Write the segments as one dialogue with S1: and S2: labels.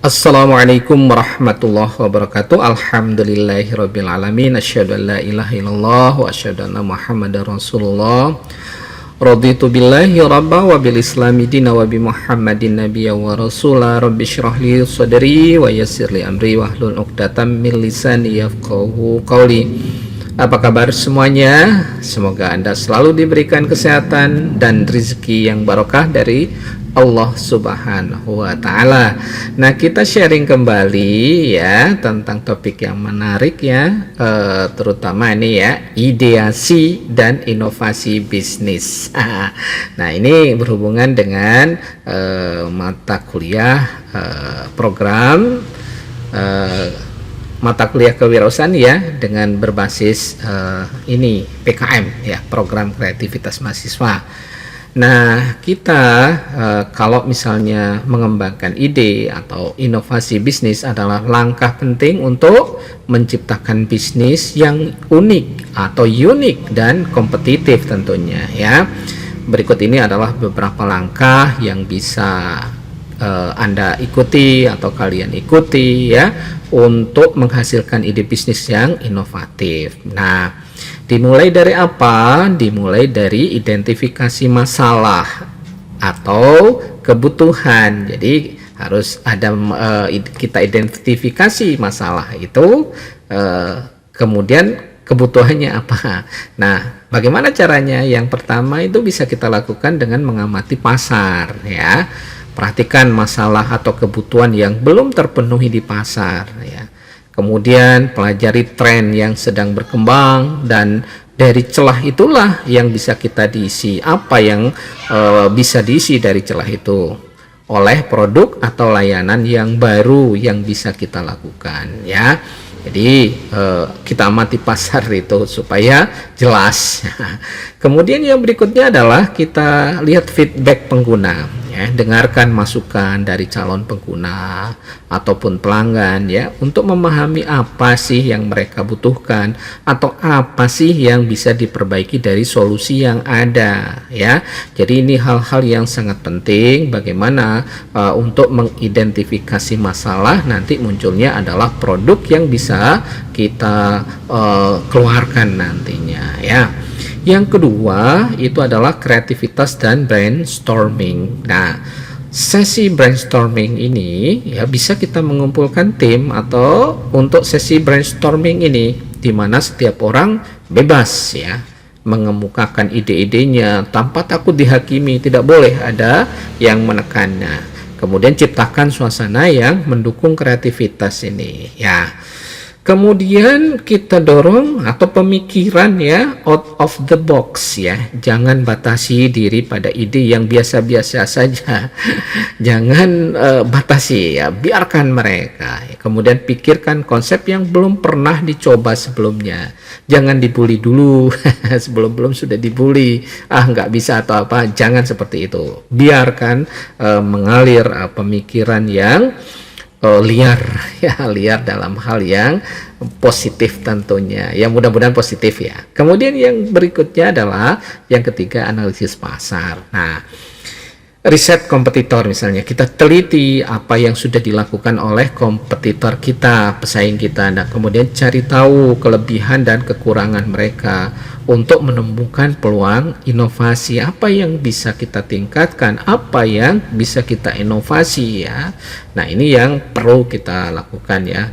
S1: Assalamualaikum warahmatullahi wabarakatuh. Alhamdulillahirabbil alamin. Asyhadu an la ilaha illallah wa asyhadu anna Muhammadar Rasulullah. Raditu billahi rabba wa bil islami dina wa bi Muhammadin nabiyya wa rasula. Rabbi shrah li sadri wa yassir li amri wahlul 'uqdatam min lisani yafqahu qawli. Apa kabar semuanya? Semoga Anda selalu diberikan kesehatan dan rezeki yang barokah dari Allah Subhanahu wa Ta'ala. Nah, kita sharing kembali ya tentang topik yang menarik ya, terutama ini ya, ideasi dan inovasi bisnis. Nah, ini berhubungan dengan mata kuliah program mata kuliah kewirausahaan ya, dengan berbasis ini PKM ya, program kreativitas mahasiswa. Nah, kita kalau misalnya mengembangkan ide atau inovasi bisnis adalah langkah penting untuk menciptakan bisnis yang unik atau unik dan kompetitif tentunya ya. Berikut ini adalah beberapa langkah yang bisa Anda ikuti atau kalian ikuti ya untuk menghasilkan ide bisnis yang inovatif. Nah, dimulai dari apa? Dimulai dari identifikasi masalah atau kebutuhan. Jadi harus ada kita identifikasi masalah itu, kemudian kebutuhannya apa. Nah, bagaimana caranya? Yang pertama itu bisa kita lakukan dengan mengamati pasar ya. Perhatikan masalah atau kebutuhan yang belum terpenuhi di pasar ya. Kemudian pelajari tren yang sedang berkembang, dan dari celah itulah yang bisa kita diisi. Apa yang bisa diisi dari celah itu? Oleh produk atau layanan yang baru yang bisa kita lakukan ya. Jadi kita amati pasar itu supaya jelas. Kemudian yang berikutnya adalah kita lihat feedback pengguna ya, dengarkan masukan dari calon pengguna ataupun pelanggan ya, untuk memahami apa sih yang mereka butuhkan atau apa sih yang bisa diperbaiki dari solusi yang ada ya. Jadi ini hal-hal yang sangat penting, bagaimana untuk mengidentifikasi masalah, nanti munculnya adalah produk yang bisa kita keluarkan nantinya ya. Yang kedua itu adalah kreativitas dan brainstorming. Nah, sesi brainstorming ini ya bisa kita mengumpulkan tim, atau untuk sesi brainstorming ini di mana setiap orang bebas ya mengemukakan ide-idenya tanpa takut dihakimi, tidak boleh ada yang menekannya. Kemudian ciptakan suasana yang mendukung kreativitas ini ya. Kemudian kita dorong atau pemikiran ya, out of the box ya. Jangan batasi diri pada ide yang biasa-biasa saja. Jangan batasi ya, biarkan mereka. Kemudian pikirkan konsep yang belum pernah dicoba sebelumnya. Jangan dibully dulu sebelum sudah dibully. Nggak bisa atau apa. Jangan seperti itu. Biarkan mengalir pemikiran yang liar ya, liar dalam hal yang positif tentunya ya, mudah-mudahan positif ya. Kemudian yang berikutnya adalah yang ketiga, analisis pasar. Nah, riset kompetitor misalnya, kita teliti apa yang sudah dilakukan oleh kompetitor kita, pesaing kita. Nah, kemudian cari tahu kelebihan dan kekurangan mereka untuk menemukan peluang inovasi, apa yang bisa kita tingkatkan, apa yang bisa kita inovasi ya. Nah, ini yang perlu kita lakukan ya.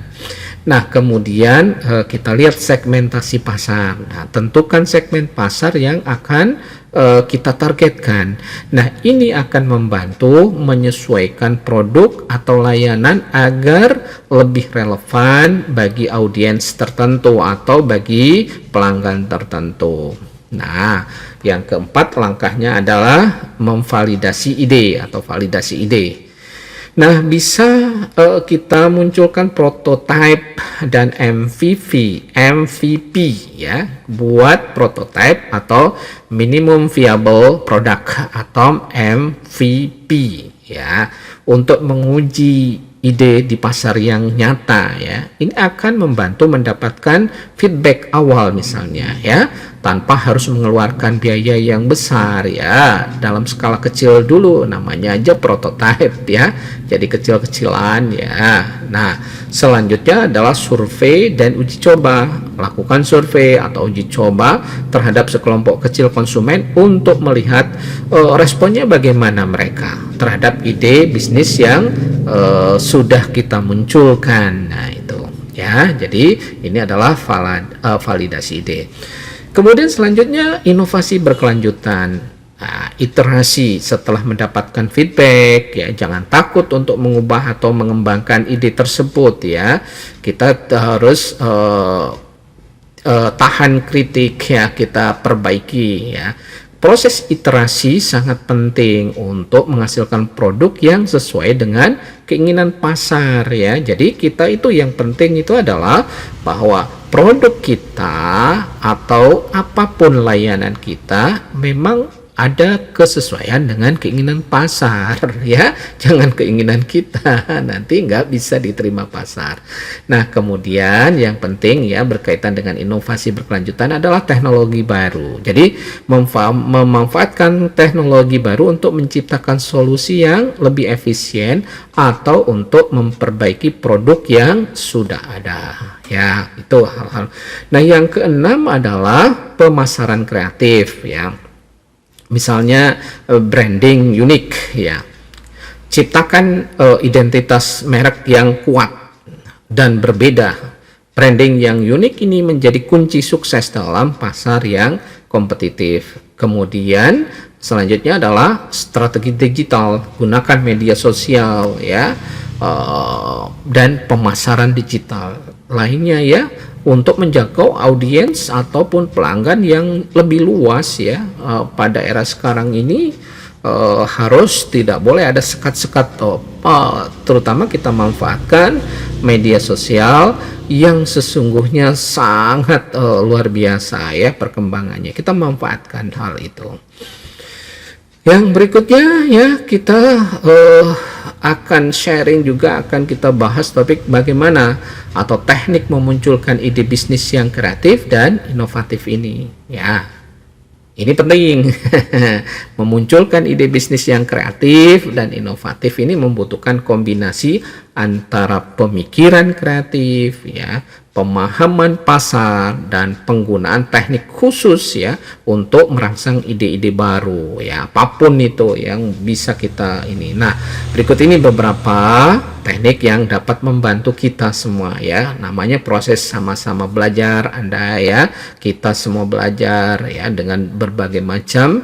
S1: Nah, kemudian kita lihat segmentasi pasar. Nah, tentukan segmen pasar yang akan kita targetkan. Nah, ini akan membantu menyesuaikan produk atau layanan agar lebih relevan bagi audiens tertentu atau bagi pelanggan tertentu. Nah, yang keempat langkahnya adalah memvalidasi ide atau validasi ide. Nah, bisa kita munculkan prototype dan MVP ya, buat prototype atau minimum viable product atau MVP ya, untuk menguji ide di pasar yang nyata ya. Ini akan membantu mendapatkan feedback awal misalnya ya, tanpa harus mengeluarkan biaya yang besar ya. Dalam skala kecil dulu, namanya aja prototype ya. Jadi kecil-kecilan ya. Nah, selanjutnya adalah survei dan uji coba. Lakukan survei atau uji coba terhadap sekelompok kecil konsumen untuk melihat responnya bagaimana mereka terhadap ide bisnis yang sudah kita munculkan. Nah, itu ya. Jadi ini adalah validasi ide. Kemudian selanjutnya inovasi berkelanjutan. Nah, iterasi setelah mendapatkan feedback ya, jangan takut untuk mengubah atau mengembangkan ide tersebut ya. Kita harus tahan kritik ya, kita perbaiki ya. Proses iterasi sangat penting untuk menghasilkan produk yang sesuai dengan keinginan pasar ya. Jadi kita itu yang penting itu adalah bahwa produk kita atau apapun layanan kita memang ada kesesuaian dengan keinginan pasar ya, jangan keinginan kita, nanti nggak bisa diterima pasar. Nah, kemudian yang penting ya berkaitan dengan inovasi berkelanjutan adalah teknologi baru. Jadi memanfaatkan teknologi baru untuk menciptakan solusi yang lebih efisien atau untuk memperbaiki produk yang sudah ada ya. Itu hal-hal. Nah, yang keenam adalah pemasaran kreatif ya. Misalnya branding unik ya, ciptakan identitas merek yang kuat dan berbeda. Branding yang unik ini menjadi kunci sukses dalam pasar yang kompetitif. Kemudian selanjutnya adalah strategi digital, gunakan media sosial ya, dan pemasaran digital lainnya ya, untuk menjangkau audiens ataupun pelanggan yang lebih luas ya. Pada era sekarang ini harus tidak boleh ada sekat-sekat, terutama kita manfaatkan media sosial yang sesungguhnya sangat luar biasa ya perkembangannya. Kita manfaatkan hal itu. Yang berikutnya ya, kita akan sharing juga, akan kita bahas topik bagaimana atau teknik memunculkan ide bisnis yang kreatif dan inovatif ini ya. Ini penting. Memunculkan ide bisnis yang kreatif dan inovatif ini membutuhkan kombinasi antara pemikiran kreatif ya, pemahaman pasar, dan penggunaan teknik khusus ya untuk merangsang ide-ide baru ya, apapun itu yang bisa kita ini. Nah, berikut ini beberapa teknik yang dapat membantu kita semua ya. Namanya proses sama-sama belajar Anda ya. Kita semua belajar ya dengan berbagai macam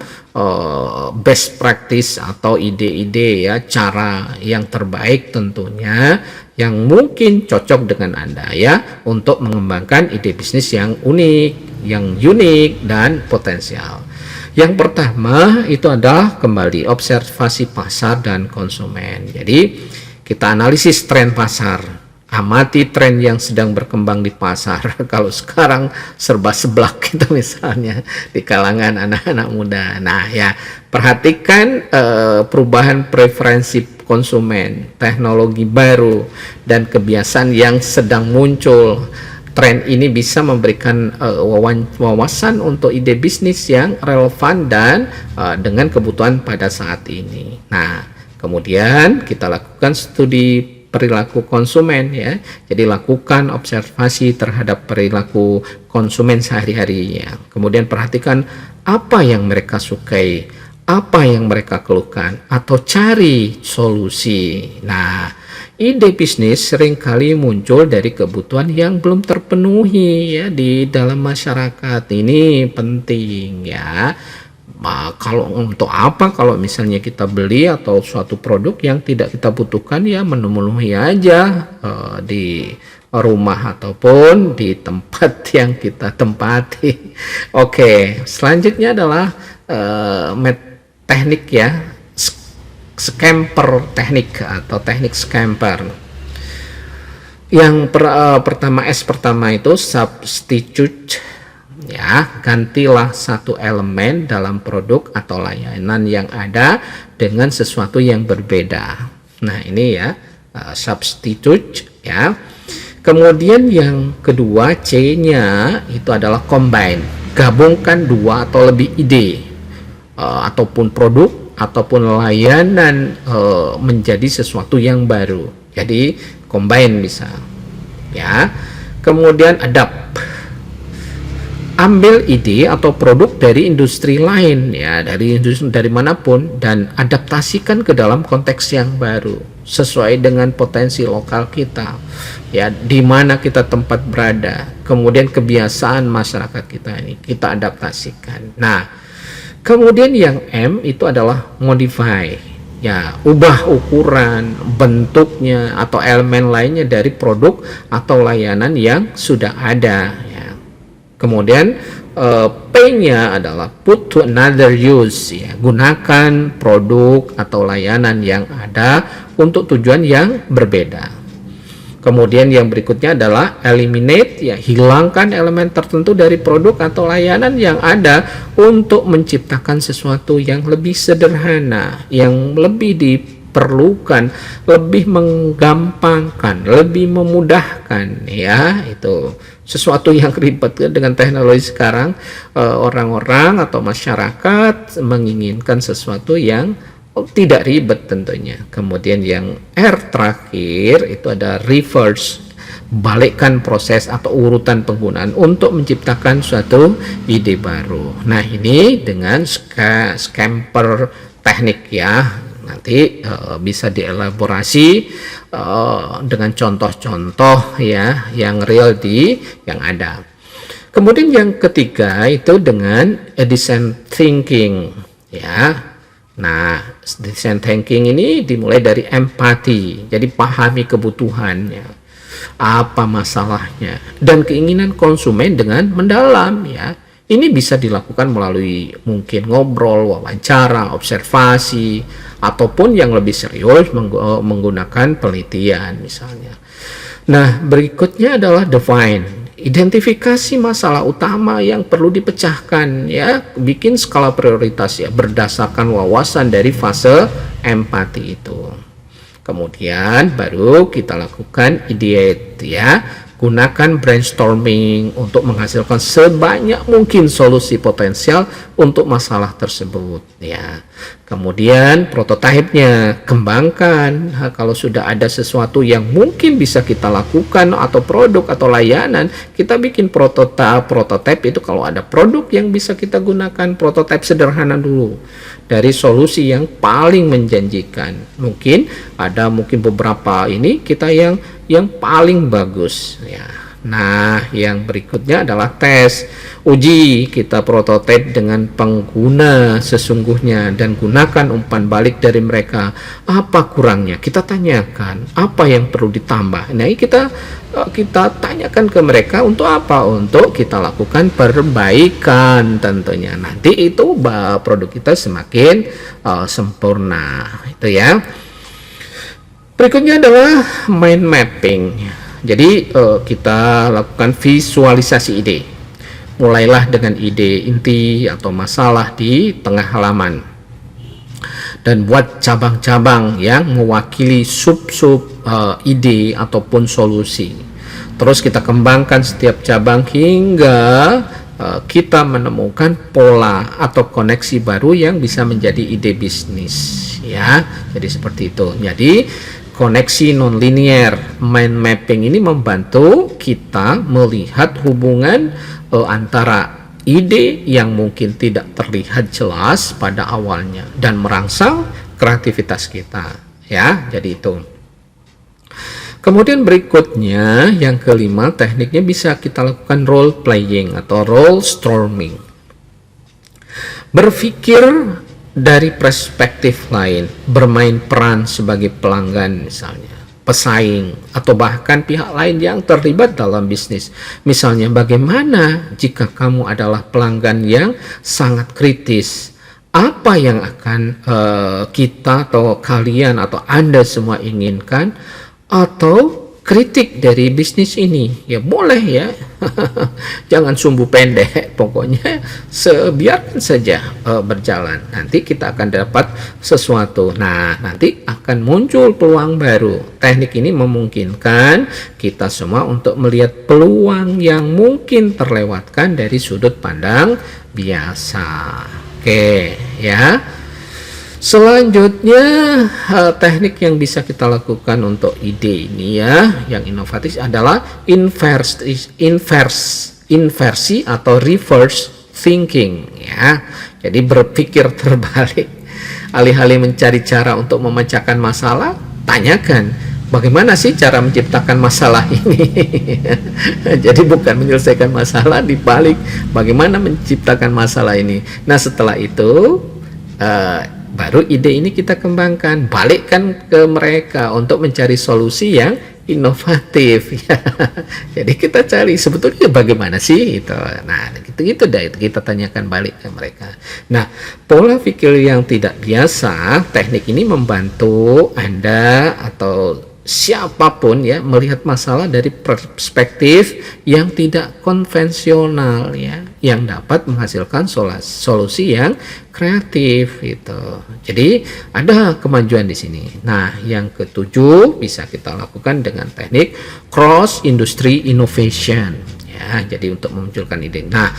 S1: best practice atau ide-ide ya, cara yang terbaik tentunya yang mungkin cocok dengan Anda ya untuk mengembangkan ide bisnis yang unik dan potensial. Yang pertama itu adalah kembali observasi pasar dan konsumen. Jadi kita analisis tren pasar. Amati tren yang sedang berkembang di pasar. Kalau sekarang serba seblak gitu misalnya di kalangan anak-anak muda. Nah ya, perhatikan perubahan preferensi konsumen, teknologi baru, dan kebiasaan yang sedang muncul. Tren ini bisa memberikan wawasan untuk ide bisnis yang relevan dan dengan kebutuhan pada saat ini. Nah, kemudian kita lakukan studi perilaku konsumen ya. Jadi lakukan observasi terhadap perilaku konsumen sehari-hari ya. Kemudian perhatikan apa yang mereka sukai, apa yang mereka keluhkan, atau cari solusi. Nah, ide bisnis seringkali muncul dari kebutuhan yang belum terpenuhi ya di dalam masyarakat. Ini penting ya. Kalau untuk apa kalau misalnya kita beli atau suatu produk yang tidak kita butuhkan ya, memenuhi aja di rumah ataupun di tempat yang kita tempati. Oke, selanjutnya adalah teknik ya, scamper teknik atau teknik scamper. Yang pertama itu substitute ya, gantilah satu elemen dalam produk atau layanan yang ada dengan sesuatu yang berbeda. Nah, ini ya substitute ya. Kemudian yang kedua C-nya itu adalah combine, gabungkan dua atau lebih ide ataupun produk ataupun layanan menjadi sesuatu yang baru. Jadi combine bisa ya. Kemudian adapt, ambil ide atau produk dari industri lain ya, dari industri dari manapun, dan adaptasikan ke dalam konteks yang baru sesuai dengan potensi lokal kita ya, di mana kita tempat berada, kemudian kebiasaan masyarakat kita ini kita adaptasikan. Nah, kemudian yang M itu adalah modify ya, ubah ukuran, bentuknya atau elemen lainnya dari produk atau layanan yang sudah ada ya. Kemudian P-nya adalah put to another use ya, gunakan produk atau layanan yang ada untuk tujuan yang berbeda. Kemudian yang berikutnya adalah eliminate ya, hilangkan elemen tertentu dari produk atau layanan yang ada untuk menciptakan sesuatu yang lebih sederhana, yang lebih diperlukan, lebih menggampangkan, lebih memudahkan ya. Itu sesuatu yang ribet dengan teknologi sekarang, orang-orang atau masyarakat menginginkan sesuatu yang tidak ribet tentunya. Kemudian yang R terakhir itu ada reverse, balikkan proses atau urutan penggunaan untuk menciptakan suatu ide baru. Nah, ini dengan scamper teknik ya, nanti bisa dielaborasi dengan contoh-contoh ya yang real yang ada. Kemudian yang ketiga itu dengan design thinking ya. Nah, design thinking ini dimulai dari empati, jadi pahami kebutuhannya, apa masalahnya, dan keinginan konsumen dengan mendalam ya. Ini bisa dilakukan melalui mungkin ngobrol, wawancara, observasi, ataupun yang lebih serius menggunakan penelitian misalnya. Nah, berikutnya adalah define, identifikasi masalah utama yang perlu dipecahkan ya, bikin skala prioritas ya berdasarkan wawasan dari fase empati itu. Kemudian baru kita lakukan ideate ya, gunakan brainstorming untuk menghasilkan sebanyak mungkin solusi potensial untuk masalah tersebut ya. Kemudian prototipenya kembangkan. Kalau sudah ada sesuatu yang mungkin bisa kita lakukan atau produk atau layanan, kita bikin prototipe itu. Kalau ada produk yang bisa kita gunakan, prototipe sederhana dulu dari solusi yang paling menjanjikan. Mungkin beberapa ini kita yang paling bagus ya. Nah, yang berikutnya adalah tes. Uji kita prototipe dengan pengguna sesungguhnya dan gunakan umpan balik dari mereka. Apa kurangnya? Kita tanyakan apa yang perlu ditambah. Nah, kita tanyakan ke mereka untuk apa? Untuk kita lakukan perbaikan tentunya. Nanti itu produk kita semakin sempurna. Itu ya. Berikutnya adalah mind mapping. Jadi kita lakukan visualisasi ide. Mulailah dengan ide inti atau masalah di tengah halaman. Dan buat cabang-cabang yang mewakili sub-sub ide ataupun solusi. Terus kita kembangkan setiap cabang hingga kita menemukan pola atau koneksi baru yang bisa menjadi ide bisnis ya. Jadi seperti itu. Jadi koneksi nonlinear mind mapping ini membantu kita melihat hubungan antara ide yang mungkin tidak terlihat jelas pada awalnya dan merangsang kreativitas kita ya. Jadi itu. Kemudian berikutnya yang kelima, tekniknya bisa kita lakukan role playing atau role storming. Berpikir dari perspektif lain, bermain peran sebagai pelanggan misalnya, pesaing, atau bahkan pihak lain yang terlibat dalam bisnis. Misalnya, bagaimana jika kamu adalah pelanggan yang sangat kritis? Apa yang akan kita atau kalian atau Anda semua inginkan? Atau kritik dari bisnis ini? Ya boleh ya, jangan sumbu pendek, pokoknya biarkan saja berjalan. Nanti kita akan dapat sesuatu. Nah, nanti akan muncul peluang baru. Teknik ini memungkinkan kita semua untuk melihat peluang yang mungkin terlewatkan dari sudut pandang biasa. Oke, ya. Selanjutnya teknik yang bisa kita lakukan untuk ide ini ya, yang inovatif adalah inversi atau reverse thinking ya. Jadi berpikir terbalik. Alih-alih mencari cara untuk memecahkan masalah, tanyakan bagaimana sih cara menciptakan masalah ini. Jadi bukan menyelesaikan masalah, dibalik bagaimana menciptakan masalah ini. Nah, setelah itu baru ide ini kita kembangkan, balikkan ke mereka untuk mencari solusi yang inovatif ya. Jadi kita cari sebetulnya bagaimana sih itu. Nah, gitu dah, itu kita tanyakan balik ke mereka. Nah, pola pikir yang tidak biasa, teknik ini membantu Anda atau siapapun ya melihat masalah dari perspektif yang tidak konvensional ya, yang dapat menghasilkan solusi yang kreatif gitu. Jadi ada kemajuan di sini. Nah, yang ketujuh bisa kita lakukan dengan teknik cross industry innovation ya. Jadi untuk memunculkan ide. Nah,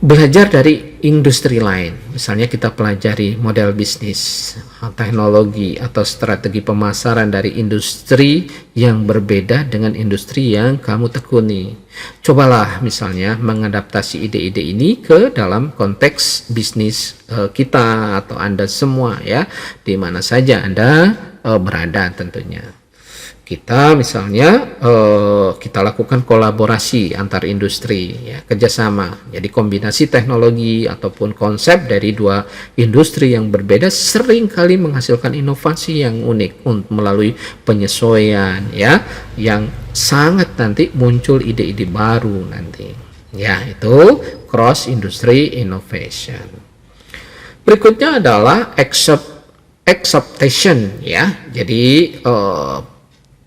S1: belajar dari industri lain, misalnya kita pelajari model bisnis, teknologi atau strategi pemasaran dari industri yang berbeda dengan industri yang kamu tekuni. Cobalah misalnya mengadaptasi ide-ide ini ke dalam konteks bisnis kita atau Anda semua ya, di mana saja Anda berada tentunya. Kita misalnya kita lakukan kolaborasi antar industri ya, kerjasama. Jadi kombinasi teknologi ataupun konsep dari dua industri yang berbeda seringkali menghasilkan inovasi yang unik melalui penyesuaian ya, yang sangat nanti muncul ide-ide baru nanti ya. Itu cross industry innovation. Berikutnya adalah acceptation ya. Jadi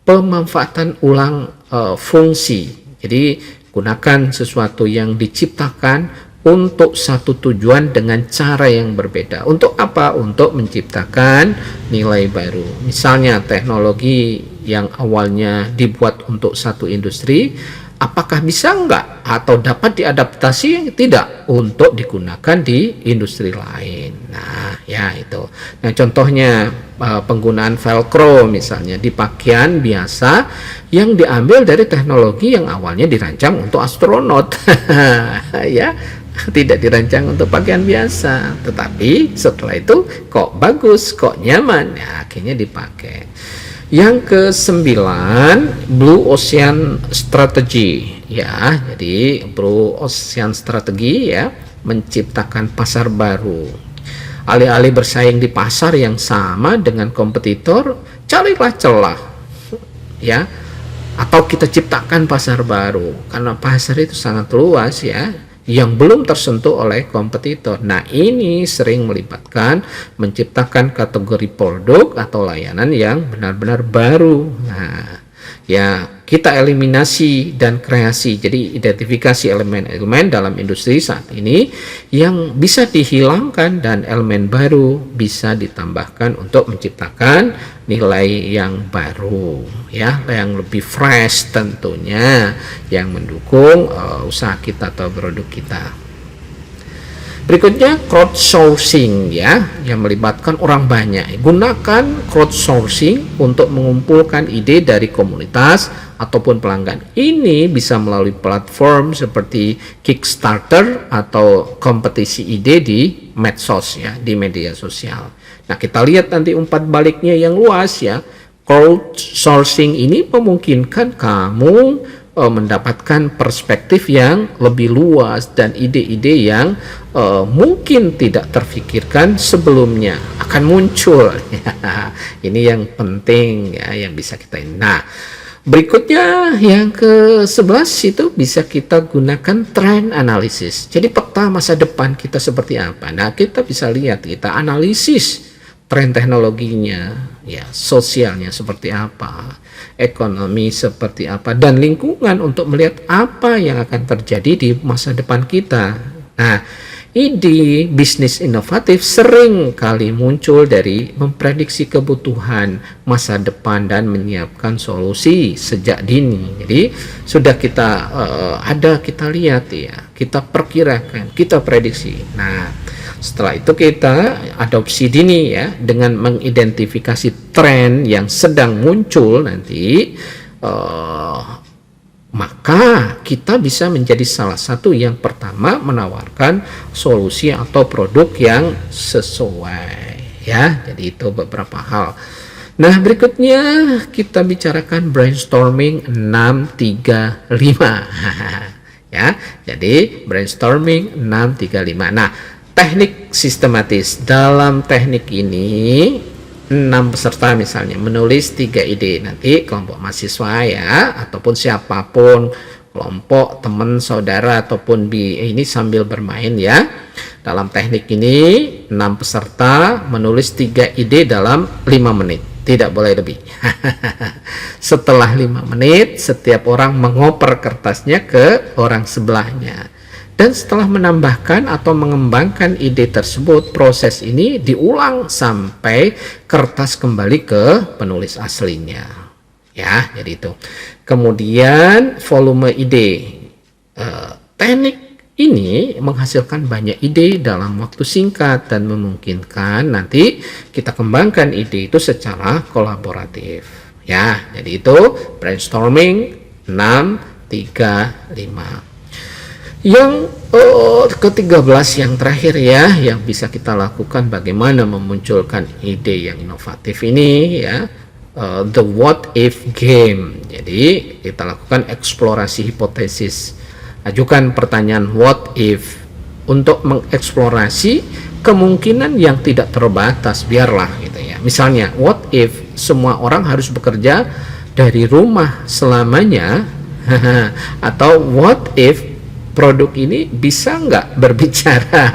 S1: pemanfaatan ulang fungsi. Jadi gunakan sesuatu yang diciptakan untuk satu tujuan dengan cara yang berbeda. Untuk apa? Untuk menciptakan nilai baru. Misalnya teknologi yang awalnya dibuat untuk satu industri, apakah bisa enggak atau dapat diadaptasi tidak untuk digunakan di industri lain. Nah, ya itu. Nah, contohnya penggunaan velcro misalnya di pakaian biasa yang diambil dari teknologi yang awalnya dirancang untuk astronot. Ya, tidak dirancang untuk pakaian biasa, tetapi setelah itu kok bagus, kok nyaman, ya akhirnya dipakai. Yang ke-9, Blue Ocean Strategy ya. Jadi Blue Ocean Strategy ya, menciptakan pasar baru. Alih-alih bersaing di pasar yang sama dengan kompetitor, carilah celah ya, atau kita ciptakan pasar baru, karena pasar itu sangat luas ya, yang belum tersentuh oleh kompetitor. Nah, ini sering melibatkan menciptakan kategori produk atau layanan yang benar-benar baru. Nah, ya kita eliminasi dan kreasi, jadi identifikasi elemen-elemen dalam industri saat ini yang bisa dihilangkan dan elemen baru bisa ditambahkan untuk menciptakan nilai yang baru ya, yang lebih fresh tentunya, yang mendukung usaha kita atau produk kita. Berikutnya crowdsourcing ya, yang melibatkan orang banyak. Gunakan crowdsourcing untuk mengumpulkan ide dari komunitas ataupun pelanggan. Ini bisa melalui platform seperti Kickstarter atau kompetisi ide di medsos ya, di media sosial. Nah, kita lihat nanti umpat baliknya yang luas ya. Crowdsourcing ini memungkinkan kamu mendapatkan perspektif yang lebih luas dan ide-ide yang mungkin tidak terfikirkan sebelumnya akan muncul. Ini yang penting ya, yang bisa kita. Nah, berikutnya yang ke-11 itu bisa kita gunakan trend analysis. Jadi peta masa depan kita seperti apa. Nah, kita bisa lihat, kita analisis tren teknologinya, ya, sosialnya seperti apa, ekonomi seperti apa, dan lingkungan untuk melihat apa yang akan terjadi di masa depan kita. Nah, ide bisnis inovatif sering kali muncul dari memprediksi kebutuhan masa depan dan menyiapkan solusi sejak dini. Jadi sudah kita lihat ya, kita perkirakan, kita prediksi. Nah, setelah itu kita adopsi dini ya, dengan mengidentifikasi tren yang sedang muncul nanti, maka kita bisa menjadi salah satu yang pertama menawarkan solusi atau produk yang sesuai ya. Jadi itu beberapa hal. Nah, berikutnya kita bicarakan brainstorming 635 ya. Jadi brainstorming 635. Nah, teknik sistematis. Dalam teknik ini 6 peserta misalnya menulis 3 ide, nanti kelompok mahasiswa ya, ataupun siapapun, kelompok teman saudara ataupun ini sambil bermain ya. Dalam teknik ini 6 peserta menulis 3 ide dalam 5 menit, tidak boleh lebih. Setelah 5 menit setiap orang mengoper kertasnya ke orang sebelahnya. Dan setelah menambahkan atau mengembangkan ide tersebut, proses ini diulang sampai kertas kembali ke penulis aslinya. Ya, jadi itu. Kemudian volume ide. Teknik ini menghasilkan banyak ide dalam waktu singkat dan memungkinkan nanti kita kembangkan ide itu secara kolaboratif. Ya, jadi itu brainstorming 635. Yang ke-13 yang terakhir ya, yang bisa kita lakukan bagaimana memunculkan ide yang inovatif ini ya, the what if game. Jadi kita lakukan eksplorasi hipotesis, ajukan pertanyaan what if untuk mengeksplorasi kemungkinan yang tidak terbatas, biarlah gitu ya. Misalnya what if semua orang harus bekerja dari rumah selamanya atau what if produk ini bisa nggak berbicara.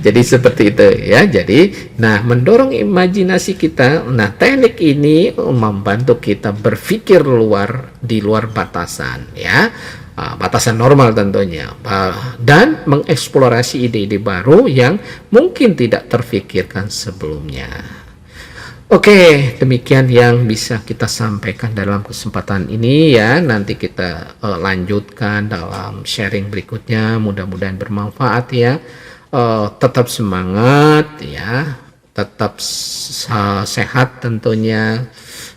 S1: Jadi seperti itu ya. Jadi mendorong imajinasi kita. Nah, teknik ini membantu kita berpikir di luar batasan ya, batasan normal tentunya, dan mengeksplorasi ide-ide baru yang mungkin tidak terfikirkan sebelumnya. Oke, demikian yang bisa kita sampaikan dalam kesempatan ini ya. Nanti kita lanjutkan dalam sharing berikutnya. Mudah-mudahan bermanfaat ya. Tetap semangat ya, tetap sehat tentunya.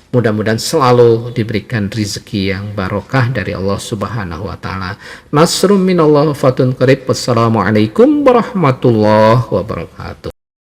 S1: Mudah-mudahan selalu diberikan rezeki yang barokah dari Allah Subhanahu wa taala. Nasrun minallah fatun qarib. Wassalamualaikum warahmatullahi wabarakatuh.